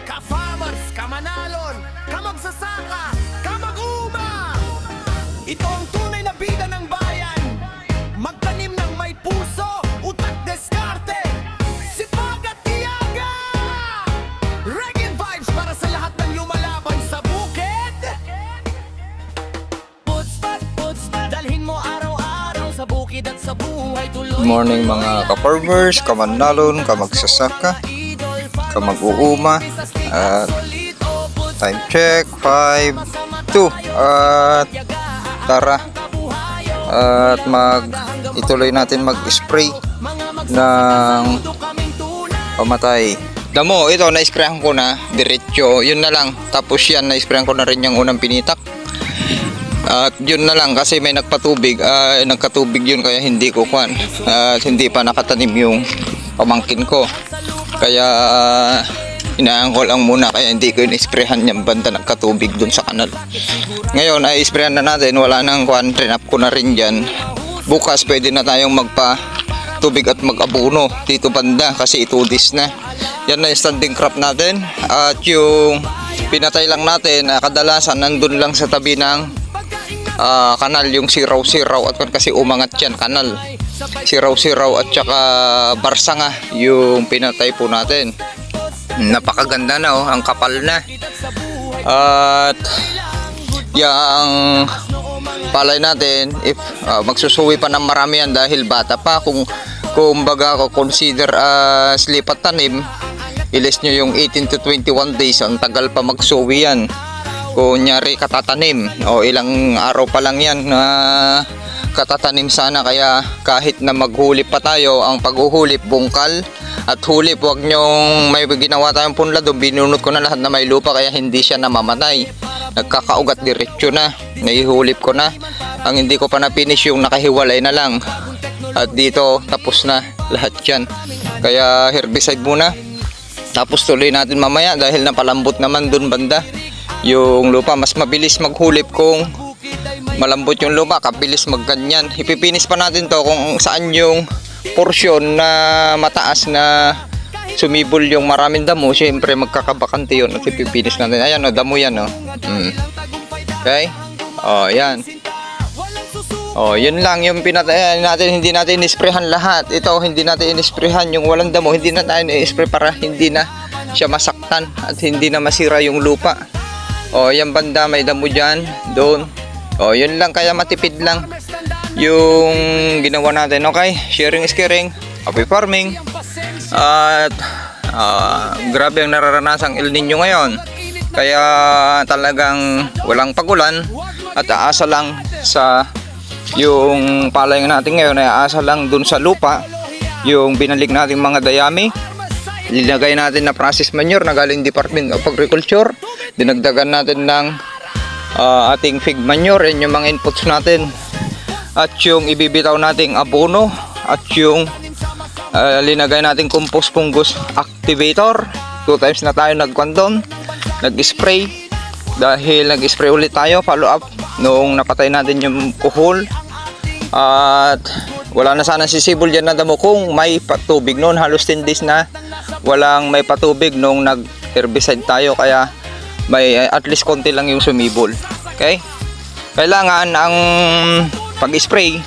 Ka-farmers, ka-manalon, ka-magsasaka, ka-mag-uma. Ito ang tunay na bida ng bayan. Magtanim ng may puso, utak, diskarte, sipag at tiyaga. Reggae vibes para sa lahat ng lumalaban sa bukid. Puts, dalhin mo araw-araw sa bukid at sa buhay tuloy. Good morning mga ka-farmers, ka-manalon, ka-magsasaka, ka-mag-uuma. At time check 5:02 at tara at ituloy natin mag-spray ng pamatay damo. Ito na-sprayan ko na diretso, yun na lang. Tapos yan, na-sprayan ko na rin yung unang pinitak. At yun na lang kasi may nagkatubig yun, kaya hindi ko kwan at hindi pa nakatanim yung pamangkin ko, kaya inaan ko lang muna, kaya hindi ko in-sprayhan yung banda nagkatubig dun sa kanal. Ngayon ay sprayan na natin, wala nang kwan, trinap ko na rin dyan. Bukas pwede na tayong magpa tubig at mag-abuno dito banda kasi itudis na. Yan na yung standing crop natin. At yung pinatay lang natin, kadalasan nandun lang sa tabi ng kanal, yung siraw-siraw at kasi umangat yan kanal, siraw-siraw at saka barsanga yung pinatay po natin. Napakaganda na, oh, ang kapal na. At yung palay natin, if magsusuwi pa ng marami yan dahil bata pa, kung baga ko consider as lipat tanim, ilis nyo yung 18 to 21 days, ang tagal pa magsuwi yan. Kunyari katatanim, o ilang araw pa lang yan na katatanim sana, kaya kahit na maghuli pa tayo, ang paghuhulip bungkal at hulip, wag nyong may ginawa tayong punla doon, binunot ko na lahat na may lupa kaya hindi siya namamatay, nagkakaugat diretso na, naihulip ko na. Ang hindi ko pa na finish yung nakahiwalay na lang, at dito tapos na lahat yan, kaya herbicide muna, tapos tuloy natin mamaya dahil napalambot naman doon banda yung lupa. Mas mabilis maghulip kung malambot yung lupa, kabilis magganyan. Ipipinis pa natin to kung saan yung porsyon na mataas na sumibol yung maraming damo, syempre magkakabakante yun at ipipinis natin. Ayan, o, damo yan, o. Okay, o, yan, o, yun lang yung pinatay natin. Hindi natin inisprehan lahat ito, hindi natin inisprehan yung walang damo, hindi na tayo i-spray para hindi na siya masaktan at hindi na masira yung lupa. O, yan banda may damo dyan, doon. O, yun lang, kaya matipid lang yung ginawa natin. Okay, sharing is caring, happy farming. At grabe ang nararanasang El Nino ngayon, kaya talagang walang pagulan at aasa lang sa yung palay natin ngayon, ay aasa lang dun sa lupa yung binalik natin mga dayami. Linagay natin na process manure na galing Department of Agriculture, dinagdagan natin ng ating fig manure, and yung mga inputs natin, at yung ibibitaw nating abono, at yung linagay nating compost fungus activator. 2 times na tayo nag-condon, nag-spray, dahil nag-spray ulit tayo follow up noong napatay natin yung kuhol. At wala na sana sisibol dyan na damo kung may patubig noon. Halos 10 days na walang may patubig nung nag-herbicide tayo, kaya may at least konti lang yung sumibol. Okay, kailangan ang pag-spray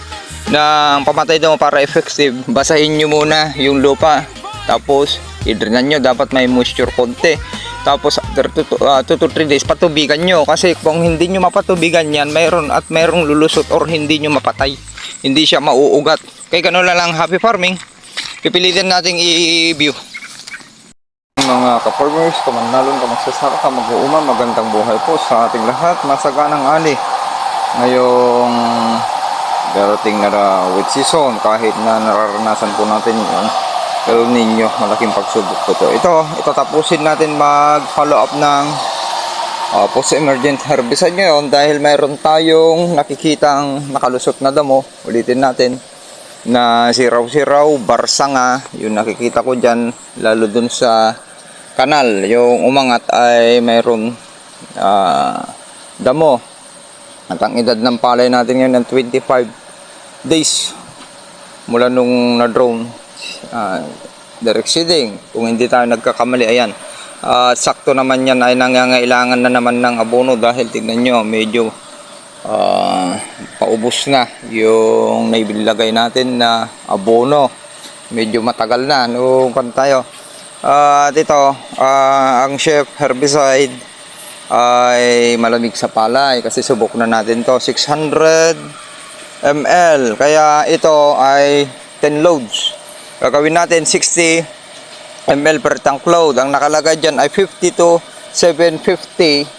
ng pamatay damo para effective, basahin nyo muna yung lupa, tapos i-drainan nyo, dapat may moisture konti. Tapos after 2 to 3 days patubigan nyo, kasi kung hindi nyo mapatubigan yan, mayroong lulusot or hindi nyo mapatay, hindi siya mauugat. Kaya gano'n lang, happy farming. Pipilitin nating i-view. Mga ka-farmers, kamanalon, kamagsasaka, kamag-uuma, magandang buhay po sa ating lahat. Masaganang ani ngayong darating na wet season, kahit na nararanasan po natin yung El Nino, malaking pagsubok po to. Ito tapusin natin mag-follow up ng post-emergent herbicide ngayon, dahil mayroon tayong nakikitang nakalusot na damo. Ulitin natin na siraw-siraw, barsanga, yung nakikita ko dyan, lalo dun sa kanal, yung umangat ay mayroon damo. At ang edad ng palay natin ngayon ng 25 days mula nung na-drone direct seeding, kung hindi tayo nagkakamali. Ayan, sakto naman yan ay nangangailangan na naman ng abono dahil tignan nyo medyo paubos na yung nailagay natin na abono. Medyo matagal na nung tayo. At ito, ang Chef herbicide ay malamig sa palay kasi subok na natin to 600 ml. Kaya ito ay 10 loads. Gagawin natin 60 ml per tank load. Ang nakalagay dyan ay 50 to 750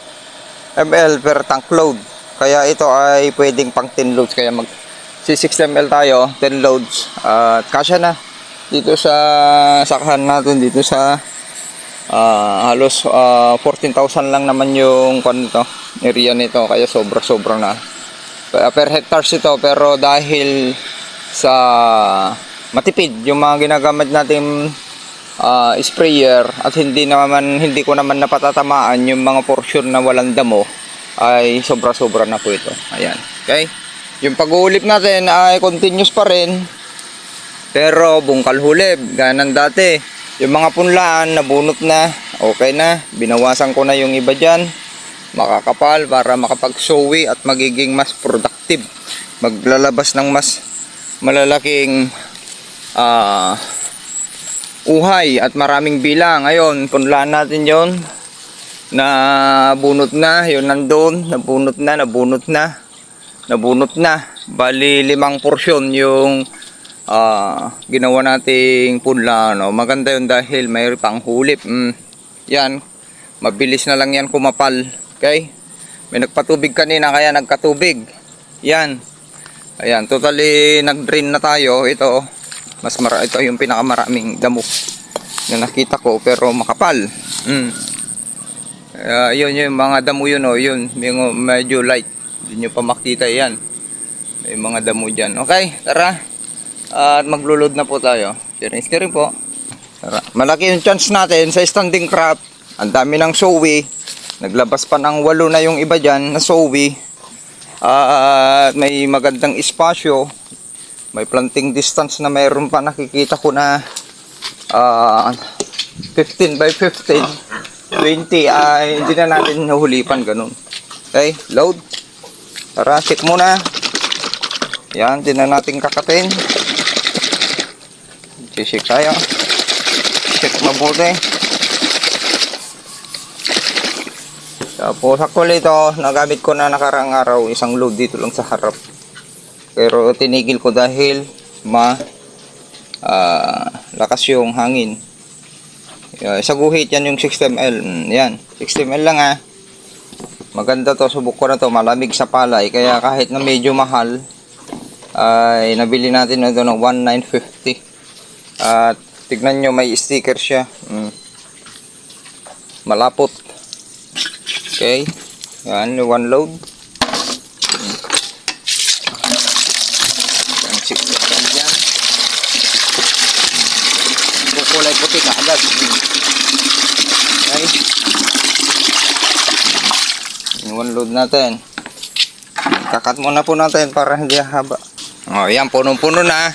ml per tank load. Kaya ito ay pwedeng pang 10 loads. Kaya mag 6 ml tayo, 10 loads. At kasya na dito sa sakahan natin dito sa halos 14,000 lang naman yung area nito. Kaya sobra na. Per hectares ito, pero dahil sa matipid yung mga ginagamit natin sprayer at hindi ko naman napatatamaan yung mga portion na walang damo, ay sobra na po ito. Ayan. Okay? Yung pag-uulip natin ay continuous pa rin, pero bungkal hulib ganan dati. Yung mga punlaan nabunot na, okay na, binawasan ko na yung iba dyan, makakapal para makapag-sowi at magiging mas productive, maglalabas ng mas malalaking uhay at maraming bilang. Ngayon punlaan natin yon na bunot na, yun nandun, nabunot na, bali 5 porsyon yung ginawa nating punla, no? Maganda yun dahil may pang hulip. Yan, mabilis na lang yan kumapal. Okay, may nagpatubig kanina kaya nagkatubig. Yan, ayan, totally nag-drain na tayo. Ito ito yung pinakamaraming damo na nakita ko, pero makapal. Yun yung mga damo yun, oh, yun yung medyo light, hindi nyo pa makita. Yan, may mga damo dyan. Okay, tara, at maglulod na po tayo. Steering po. Tara. Malaki yung chance natin sa standing crop. Ang dami ng sowi. Naglabas pa ng 8 na yung iba dyan na sowi. May magandang espasyo. May planting distance na mayroon pa, nakikita ko na 15 by 15, 20 ay hindi na natin nahulipan ganun. Okay, load. Tara, check muna. Yan, hindi na natin kakatin. Check tayo. Check mabuti. Tapos actually ito, nagamit ko na nakarang araw, isang load dito lang sa harap. Pero tinigil ko dahil lakas yung hangin. Sa guhit yan yung 60 ml. Yan, 60 ml lang ha. Maganda to, subok ko na to, malamig sa palay. Kaya kahit na medyo mahal, ay nabili natin na ito ng 1,950. At tignan nyo, may sticker siya. Malapot. Okay, yan, 1 load. Yan, kulay puti na agad. Okay, 1 load natin. Kakat muna po natin para hindi haba. Yan, punong-puno na.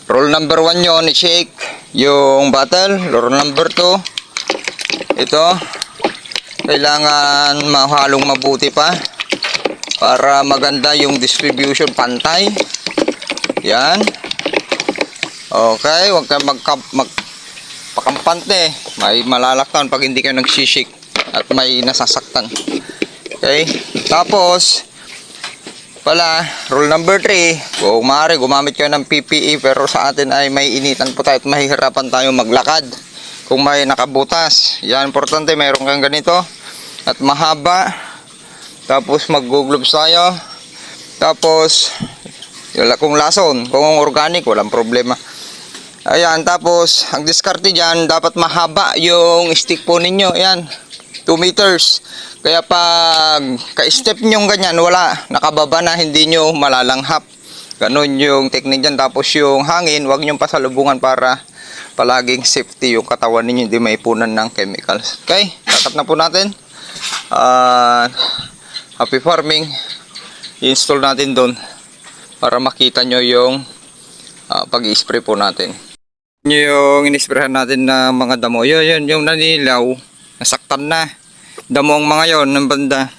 Roll number 1 yun, i-shake yung bottle. Roll number 2, ito, kailangan mahalong mabuti pa para maganda yung distribution, pantay. Yan. Okay, huwag ka magpakampante. May malalaktan pag hindi kayo nagsishake at may nasasaktan. Okay, tapos pala, rule number 3, kung maaari gumamit kayo ng PPE, pero sa atin ay may initan po tayo at mahihirapan tayo maglakad kung may nakabutas. Yan, importante mayroon kang ganito at mahaba. Tapos mag-gloves tayo. Tapos kung lason, kung organic, walang problema. Ayan, tapos ang diskarte dyan, dapat mahaba yung stick po ninyo. Ayan, 2 meters. Kaya pag ka-step nyo ganyan, wala, nakababa na, hindi nyo malalanghap. Ganun yung technique dyan. Tapos yung hangin, huwag nyo pasalubungan para palaging safety yung katawan ninyo, hindi maipunan ng chemicals. Okay, kakat na po natin. Happy farming. I-install natin doon para makita nyo yung pag-i-spray po natin. Yung in-sprayhan natin na mga damo, yun yung nanilaw. nasaktan na. Damo ang mga yon ng banda.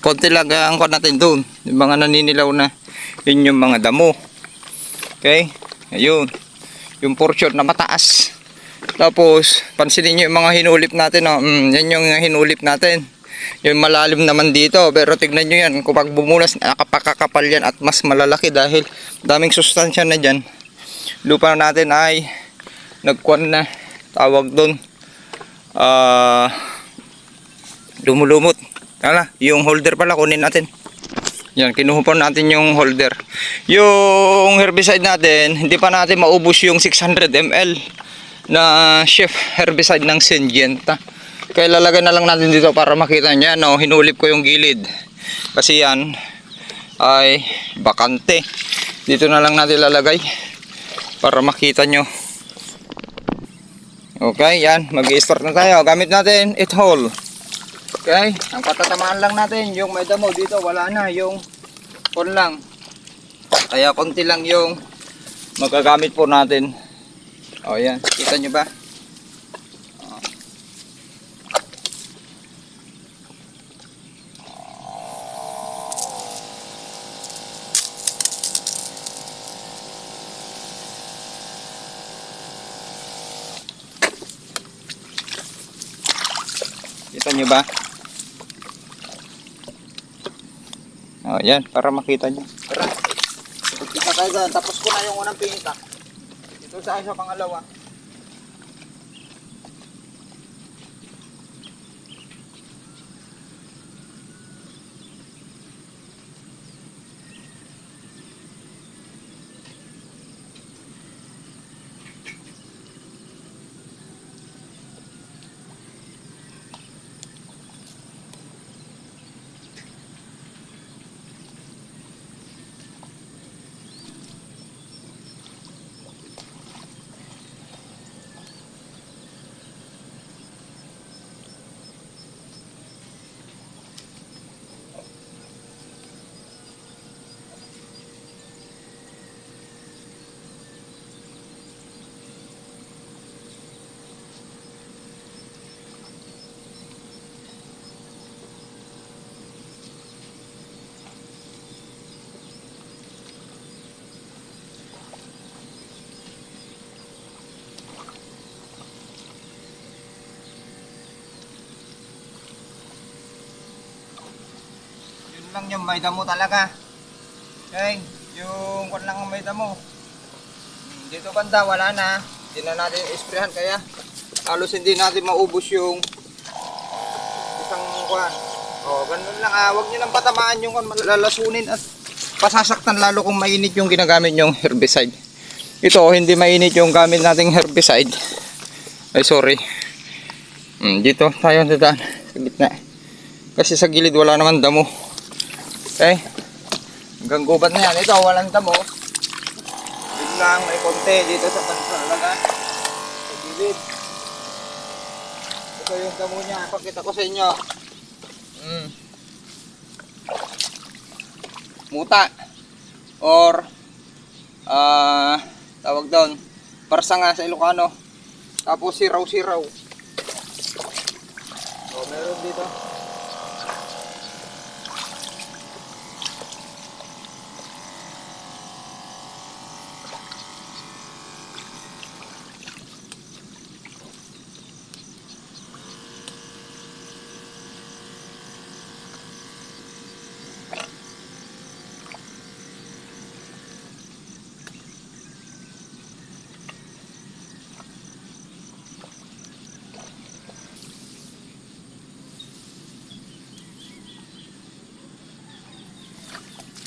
Konti lang ang kuha natin doon. Yung mga naninilaw na. Yun yung mga damo. Okay? Ayun. Yung portion na mataas. Tapos, pansinin nyo yung mga hinulip natin. Oh. Yan yung hinulip natin. Yung malalim naman dito. Pero tignan nyo yan. Kung pag bumulas, nakapakakapal yan at mas malalaki dahil daming sustansya na dyan. Lupa natin ay nagkuhan na. Tawag doon. Lumulumot. Hala, yung holder pala kunin natin. Yan, kinuha pa natin yung holder. Yung herbicide natin, hindi pa natin maubos yung 600 ml na chef herbicide ng Syngenta. Kaya lalagay na lang natin dito para makita nyo. No, hinulip ko yung gilid. Kasi yan ay bakante. Dito na lang natin lalagay para makita nyo. Okay, yan. Mag-i-start na tayo. Gamit natin 8 hole. Okay, ang patatamaan lang natin yung may damo dito, wala na, yung kon lang. Kaya konti lang yung magagamit po natin. O yan, kita nyo ba? Kita nyo ba? O yan, para makita nyo. Tara, kita tayo dyan. Tapos ko na yung unang pinita. Ito sa isa pangalawa. Lang yung may damo talaga. Okay, yung kung lang ang may damo. Dito banda wala na. Hindi na natin isprehan kaya halos hindi natin maubos yung isang kuhan. O, ganun lang. Huwag nyo lang patamaan yung lalasunin at pasasaktan lalo kung mainit yung ginagamit yung herbicide. Ito, hindi mainit yung gamit nating herbicide. Ay, sorry. Dito tayo dadaan sa gitna. Kasi sa gilid wala naman damo. Okay, hanggang gubat na yan. Ito, walang damo. Dito lang, may konti dito sa talaga. Sa gilid. Ito yung damo niya. Pakita ko sa inyo. Muta. Or, tawag doon, parsa nga sa Ilocano. Tapos siraw-siraw. So, meron dito.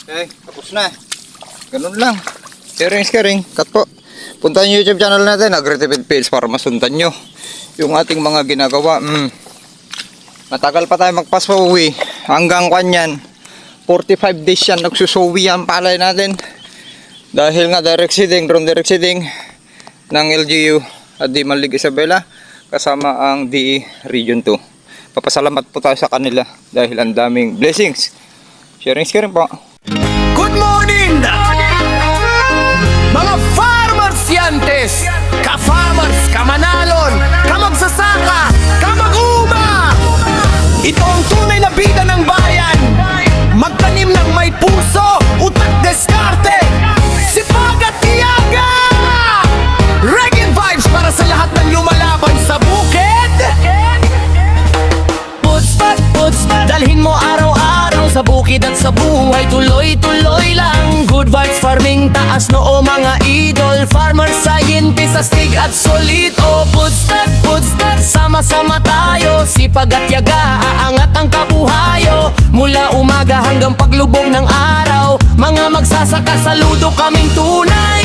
Okay, tapos na. Ganun lang. Sharing. Cut po. Punta yung YouTube channel natin, Agritipid Fails, para masundan nyo yung ating mga ginagawa. Matagal pa tayo magpasuwi. Hanggang kanyan, 45 days yan nagsusuwi ang palay natin. Dahil nga drone direct seeding ng LGU at Di Malig Isabela kasama ang DE Region 2. Papasalamat po tayo sa kanila dahil ang daming blessings. Sharing po. Good morning! Mga farmers yantes, ka-farmers, ka-manalon, ka-magsasaka, ka-mag-uwi! bukid at sa buhay, tuloy-tuloy lang. Good vibes farming, taas noo mga idol. Farmer, scientist, astig at solid. O pudstad, sama-sama tayo. Sipag at yaga, aangat ang kabuhayo. Mula umaga hanggang paglubog ng araw, mga magsasaka, saludo kaming tunay.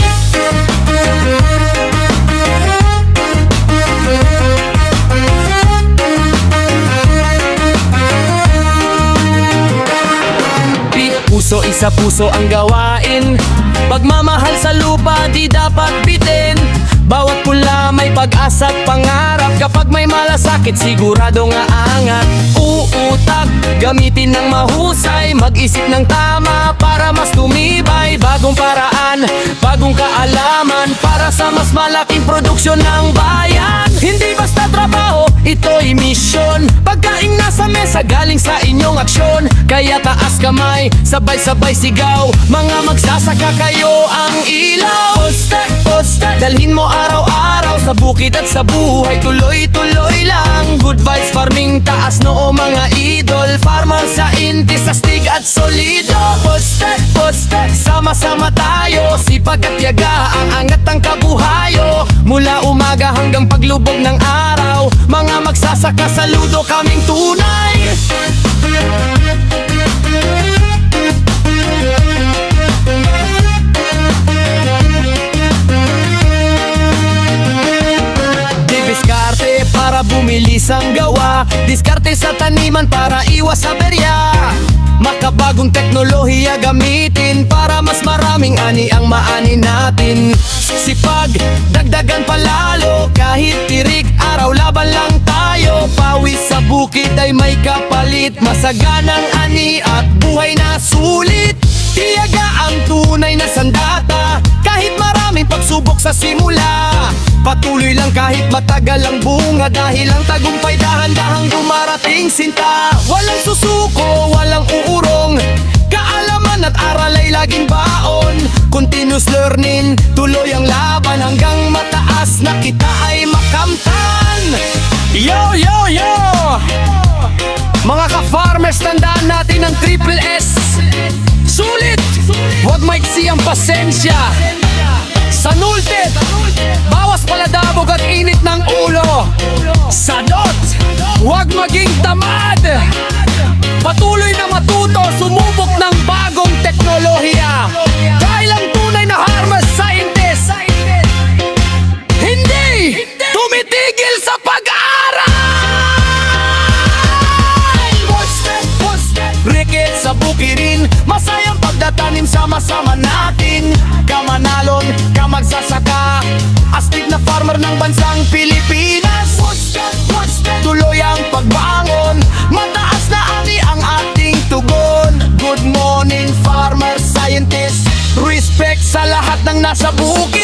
Puso, isa puso ang gawain. Pagmamahal sa lupa di dapat bitin. Bawat pula may pag-asa at pangarap. Kapag may malasakit sigurado nga angat. Uutak, gamitin ng mahusay. Mag-isip ng tama para mas tumibay. Bagong paraan, bagong kaalaman, para sa mas malaking produksyon ng bayan. Hindi basta trabaho, ito'y misyon. Pagkaing nasa mesa galing sa inyong aksyon. Kaya taas kamay, sabay-sabay sigaw. Mga magsasaka, kayo ang ilaw. Poste, dalhin mo araw-araw sa bukid at sa buhay, tuloy-tuloy lang. Good vibes farming, taas noo mga idol. Farmer, scientist, astig at solido. Poste, sama-sama tayo. Sipag at yaga, ang angat ang kabuhayo. Mula umaga hanggang paglubog ng araw, mga magsasaka, saludo kaming tunay. Diskarte para bumilis ang gawa. Diskarte sa taniman para iwas sa berya. Makabagong teknolohiya gamitin para mas maraming ani ang maani natin. Sipag, dagdagan palalo. Kahit tirik, araw laban lang tayo. Pawis sa bukid ay may kapalit. Masaganang ani at buhay na sulit. Tiyaga ang tunay na sandata. Kahit maraming pagsubok sa simula, patuloy lang kahit matagal ang bunga. Dahil ang tagumpay dahan-dahang dumarating sinta. Walang susuko, walang uurong. Kaalaman at aral ay laging baon. Continuous learning, tuloy ang laban hanggang mataas na kita ay makamtan. Yo, yo, yo! Mga ka-farmers, tandaan natin ang triple S. Sulit! Huwag maiksi ang pasensya. Sanultit, bawas paladabog at init ng ulo. Sadot, huwag maging tamad. Patuloy na matuto, sumubok ng bagong teknolohiya. Dahil ang tunay na farmer scientist hindi tumitigil sa pag-aaral. Rikit sa bukirin, masayang pagdatanim, sama-sama natin. Kamanalon, kamagsasaka, astig na farmer ng bansang Pilipinas. Tuloy ang pagbangon, mataas na ani ang ating tugon. Good morning farmer scientist, respect sa lahat ng nasa bukid.